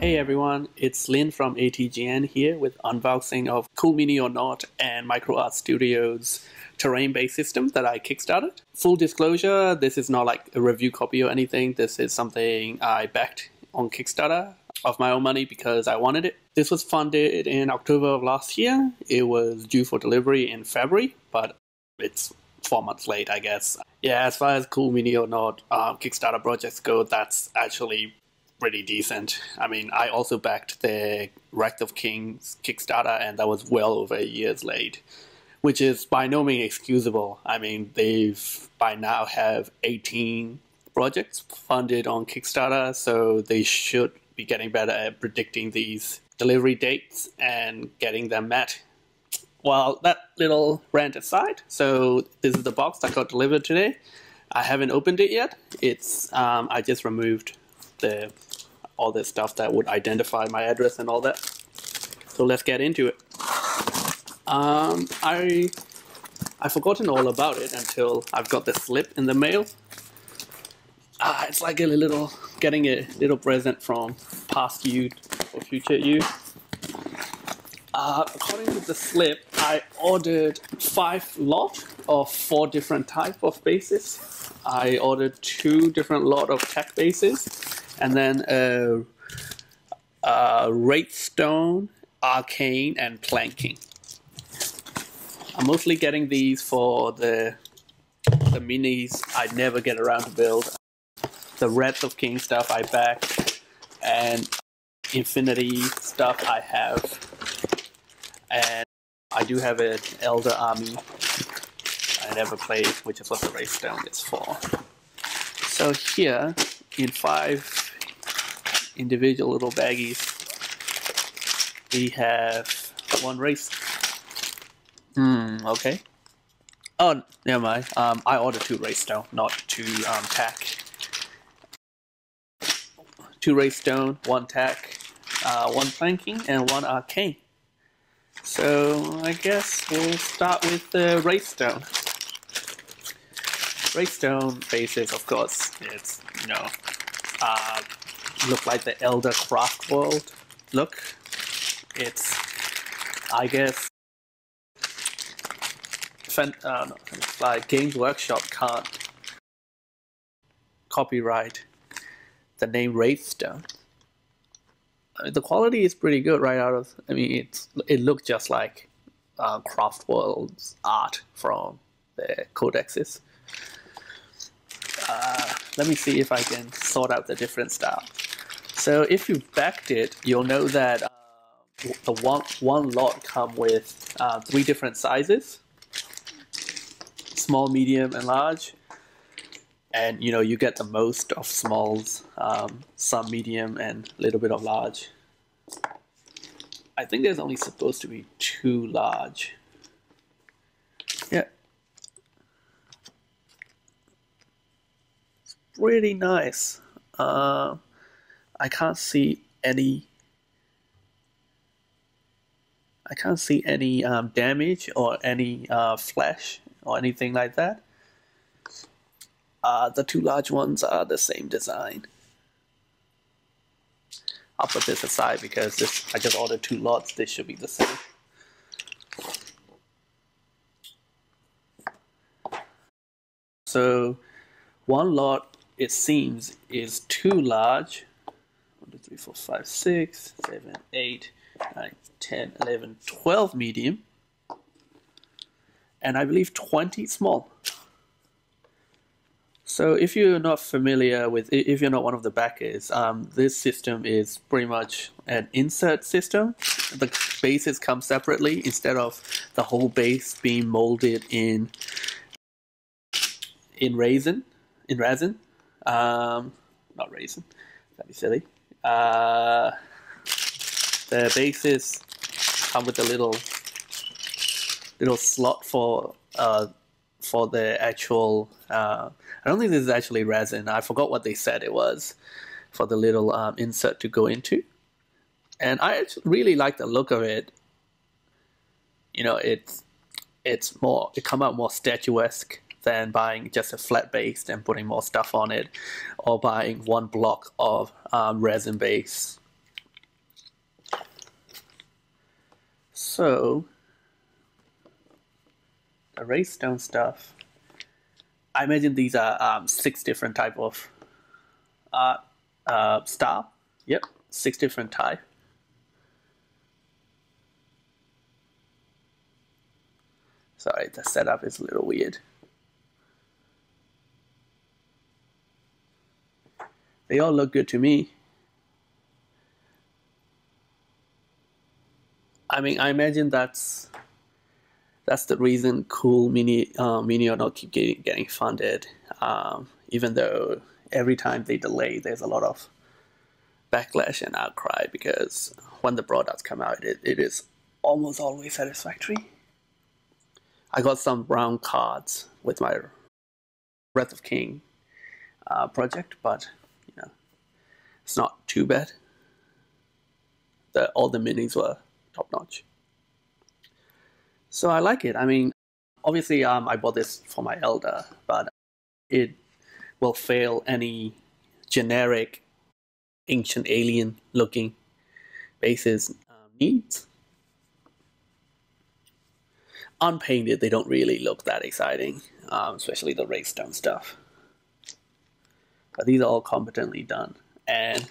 Hey everyone, it's Lin from ATGN here with unboxing of CoolMiniorNot and Micro Arts Studio's terrain-based system that I kickstarted. Full disclosure, this is not like a review copy or anything. This is something I backed on Kickstarter of my own money because I wanted it. This was funded in October of last year. It was due for delivery in February, but it's 4 months late, I guess. Yeah, as far as CoolMiniorNot Kickstarter projects go, that's actually pretty decent. I mean, I also backed the Wrath of Kings Kickstarter, and that was well over a year's late, which is by no means excusable. I mean, they've by now have 18 projects funded on Kickstarter, so they should be getting better at predicting these delivery dates and getting them met. Well, that little rant aside, so this is the box that got delivered today. I haven't opened it yet. It's I just removed all the stuff that would identify my address and all that. So let's get into it. I've forgotten all about it until I've got the slip in the mail. It's like getting a little present from past you or future you. According to the slip, I ordered 5 lots of 4 different types of bases. I ordered 2 different lots of tech bases, and then Wraithstone, Arcane, and Planking. I'm mostly getting these for the minis I never get around to build. The Wrath of King stuff I back, and Infinity stuff I have. And I do have an Elder Army I never played, which is what the Wraithstone is for. So here, in 5 individual little baggies, we have 1 race. Okay. Oh, never mind. I ordered 2 Wraithstone, not 2 tack. 2 Wraithstone, 1 tack, 1 planking, and 1 arcane. So I guess we'll start with the Wraithstone. Wraithstone bases, of course, it's, look like the Elder Craft World look. It's, I guess, like Games Workshop can't copyright the name Wraithstone. I mean, the quality is pretty good right out of. I mean, it looks just like Craft World's art from the codexes. Let me see if I can sort out the different style. So if you backed it, you'll know that the one lot come with 3 different sizes: small, medium, and large. And you get the most of smalls, some medium, and a little bit of large. I think there's only supposed to be 2 large. Yeah. It's pretty nice. I can't see any damage or any flash or anything like that. The 2 large ones are the same design. I'll put this aside because I just ordered 2 lots. They should be the same. So 1 lot, it seems, is too large. 1, 2, 3, 4, 5, 6, 7, 8, 9, 10, 11, 12 medium, and I believe 20 small. So if you're not familiar with, if you're not one of the backers, this system is pretty much an insert system. The bases come separately instead of the whole base being molded in resin. Not raisin, that'd be silly. The bases come with a little slot for the actual. I don't think this is actually resin. I forgot what they said it was for the little insert to go into. And I actually really like the look of it. It come out more statuesque than buying just a flat base and putting more stuff on it, or buying 1 block of resin base. So the raised stone stuff, I imagine these are 6 different type of style. Yep, 6 different type. Sorry, the setup is a little weird. They all look good to me. I mean, I imagine that's the reason CoolMiniorNot keep getting funded. Even though every time they delay, there's a lot of backlash and outcry, because when the products come out, it is almost always satisfactory. I got some brown cards with my Wrath of King project, but you know, it's not too bad. All the minis were top notch, so I like it. I mean, obviously, I bought this for my elder, but it will fail any generic ancient alien looking bases needs. Unpainted, they don't really look that exciting, especially the raised stone stuff. But these are all competently done, and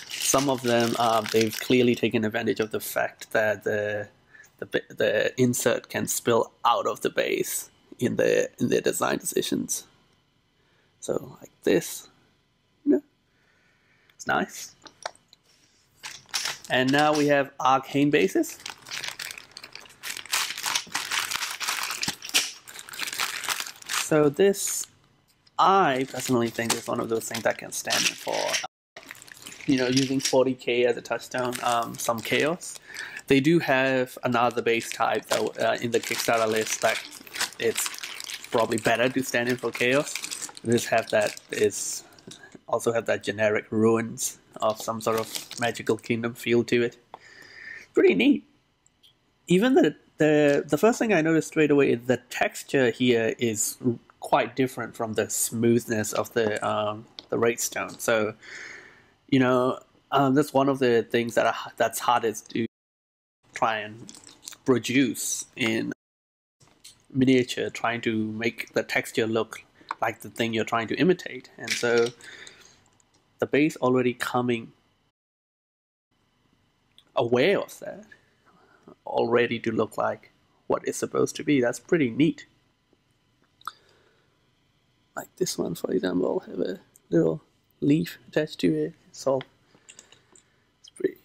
some of them they've clearly taken advantage of the fact that the insert can spill out of the base in their design decisions. So like this, it's nice. And now we have arcane bases. So this, I personally think, is one of those things that can stand in for, using 40k as a touchstone, some chaos. They do have another base type that in the Kickstarter list that it's probably better to stand in for chaos. This also have that generic ruins of some sort of magical kingdom feel to it. Pretty neat. Even the first thing I noticed straight away is the texture here is quite different from the smoothness of the raised stone. So, that's one of the things that's hardest to try and produce in miniature, trying to make the texture look like the thing you're trying to imitate. And so the base already coming aware of that, all ready to look like what it's supposed to be. That's pretty neat. Like this one, for example, have a little leaf attached to it. It's pretty.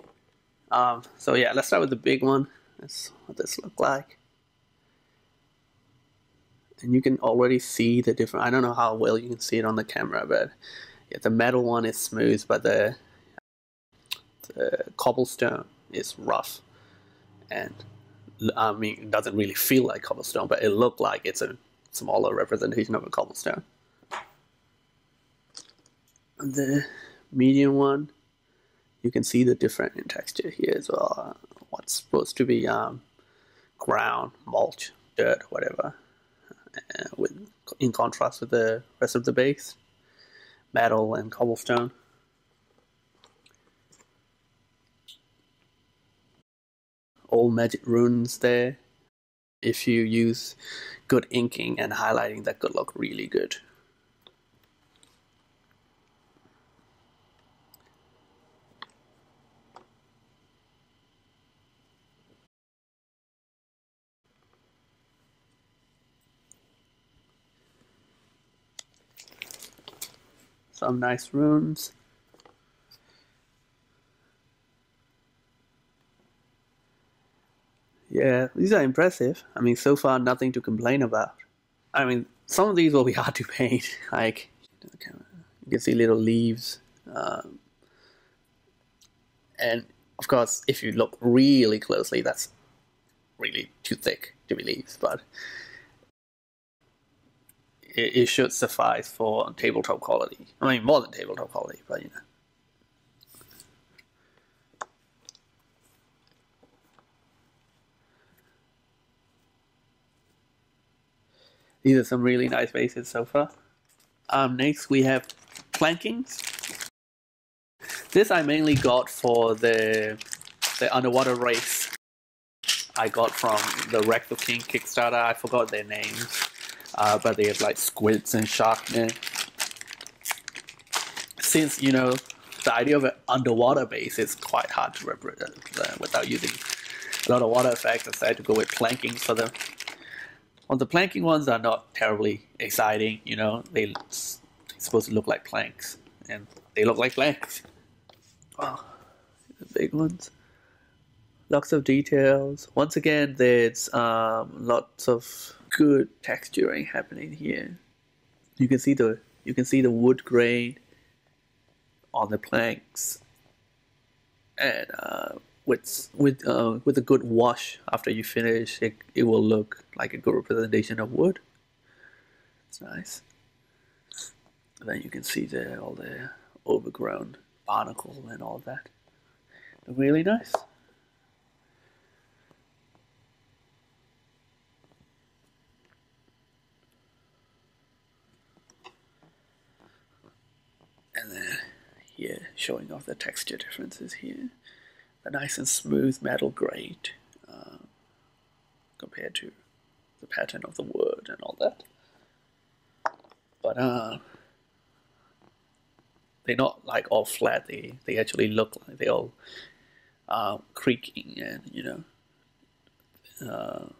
So yeah, let's start with the big one. That's what this look like. And you can already see the different. I don't know how well you can see it on the camera, but yeah, the metal one is smooth, but the cobblestone is rough. And I mean, it doesn't really feel like cobblestone, but it looked like it's a smaller representation of a cobblestone. And the medium one, you can see the different in texture here as well. What's supposed to be ground, mulch, dirt, whatever, in contrast with the rest of the base, metal and cobblestone. All magic runes there. If you use good inking and highlighting, that could look really good. Some nice runes. Yeah, these are impressive. I mean, so far, nothing to complain about. I mean, some of these will be hard to paint. Like, you can see little leaves. And, of course, if you look really closely, that's really too thick to be leaves. But it should suffice for tabletop quality. I mean, more than tabletop quality, but, These are some really nice bases so far. Next, we have plankings. This I mainly got for the underwater race I got from the Rectal King Kickstarter. I forgot their names, but they have like squids and sharkmen. Since, you know, the idea of an underwater base is quite hard to represent without using a lot of water effects, I decided to go with planking for them. Well, the planking ones are not terribly exciting, you know, they're supposed to look like planks, and they look like planks. Oh, the big ones. Lots of details. Once again, there's lots of good texturing happening here. You can see the wood grain on the planks, and with a good wash after you finish, it will look like a good representation of wood. It's nice. And then you can see all the overgrown barnacle and all of that. Look really nice. And then here, showing off the texture differences here. The nice and smooth metal grade compared to the pattern of the wood and all that. But they're not like all flat. They actually look like they all creaking and, you know,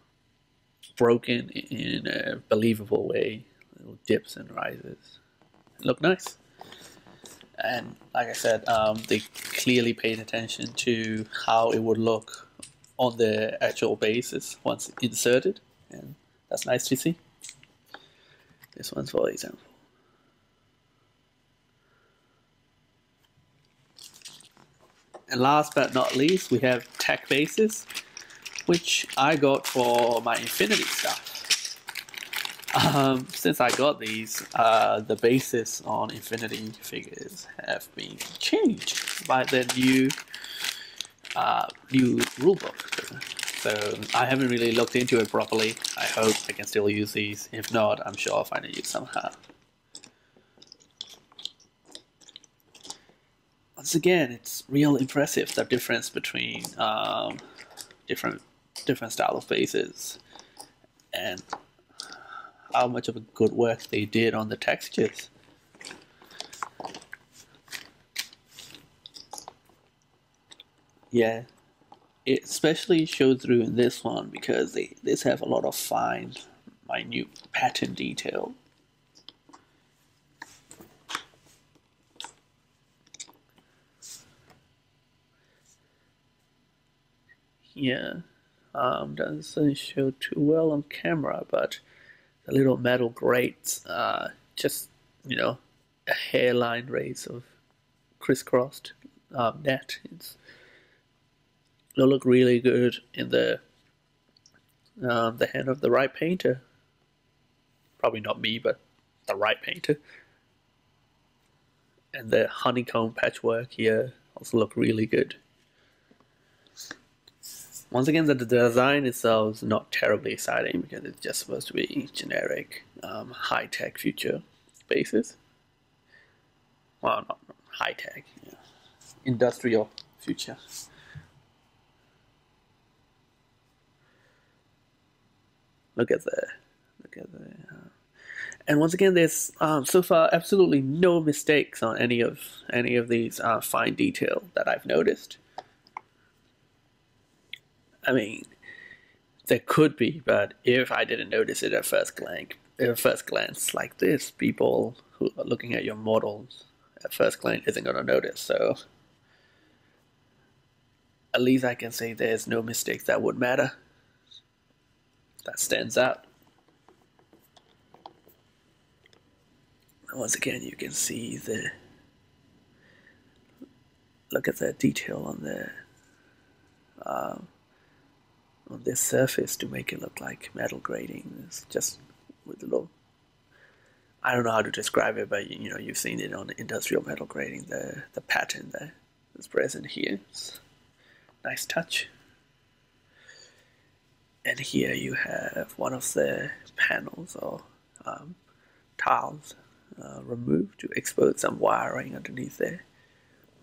broken in a believable way. Little dips and rises. Look nice. And like I said, they clearly paid attention to how it would look on the actual basis once inserted, and that's nice to see. This one's for example. And last but not least, we have tech bases, which I got for my Infinity stuff. Since I got these, the basis on Infinity figures have been changed by the new rulebook. So I haven't really looked into it properly. I hope I can still use these. If not, I'm sure I'll find a use somehow. Once again, it's real impressive, the difference between different style of bases and how much of a good work they did on the textures. Yeah, it especially showed through in this one because these have a lot of fine, minute pattern detail. Yeah, doesn't show too well on camera, but the little metal grates, just, you know, a hairline race of crisscrossed net. It'll look really good in the hand of the right painter. Probably not me, but the right painter. And the honeycomb patchwork here also look really good. Once again, the design itself is not terribly exciting because it's just supposed to be generic, high-tech future bases. Well, not high-tech, yeah. Industrial future. Look at the. And once again, there's so far absolutely no mistakes on any of these fine detail that I've noticed. I mean, there could be, but if I didn't notice it at first glance like this, people who are looking at your models at first glance isn't going to notice. So at least I can say there's no mistakes that would matter. That stands out. And once again, you can see look at the detail on on this surface to make it look like metal grating. It's just with a little, I don't know how to describe it, but you know, you've seen it on the industrial metal grating, the pattern that is present here. It's a nice touch. And here you have one of the panels or tiles removed to expose some wiring underneath there.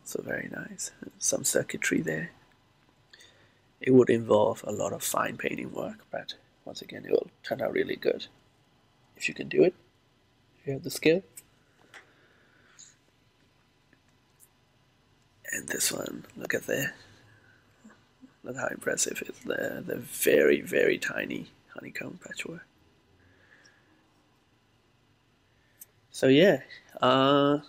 So very nice. Some circuitry there. it would involve a lot of fine painting work, but once again, it will turn out really good if you can do it, if you have the skill. And this one, look at there. Look how impressive it's there. The very, very tiny honeycomb patchwork. So yeah, I'm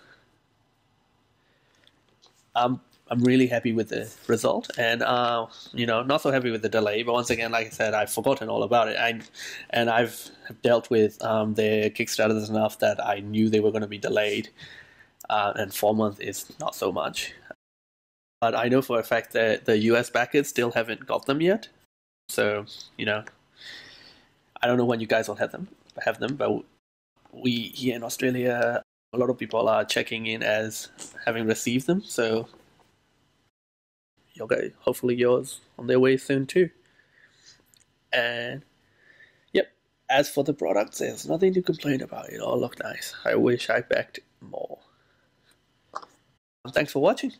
really happy with the result, and not so happy with the delay. But once again, like I said, I've forgotten all about it. And I've dealt with the Kickstarters enough that I knew they were going to be delayed, and 4 months is not so much. But I know for a fact that the US backers still haven't got them yet. So I don't know when you guys will have them, but we here in Australia, a lot of people are checking in as having received them. So hopefully yours on their way soon too. And yep, as for the products, there's nothing to complain about. It all looked nice. I wish I backed more. Thanks for watching.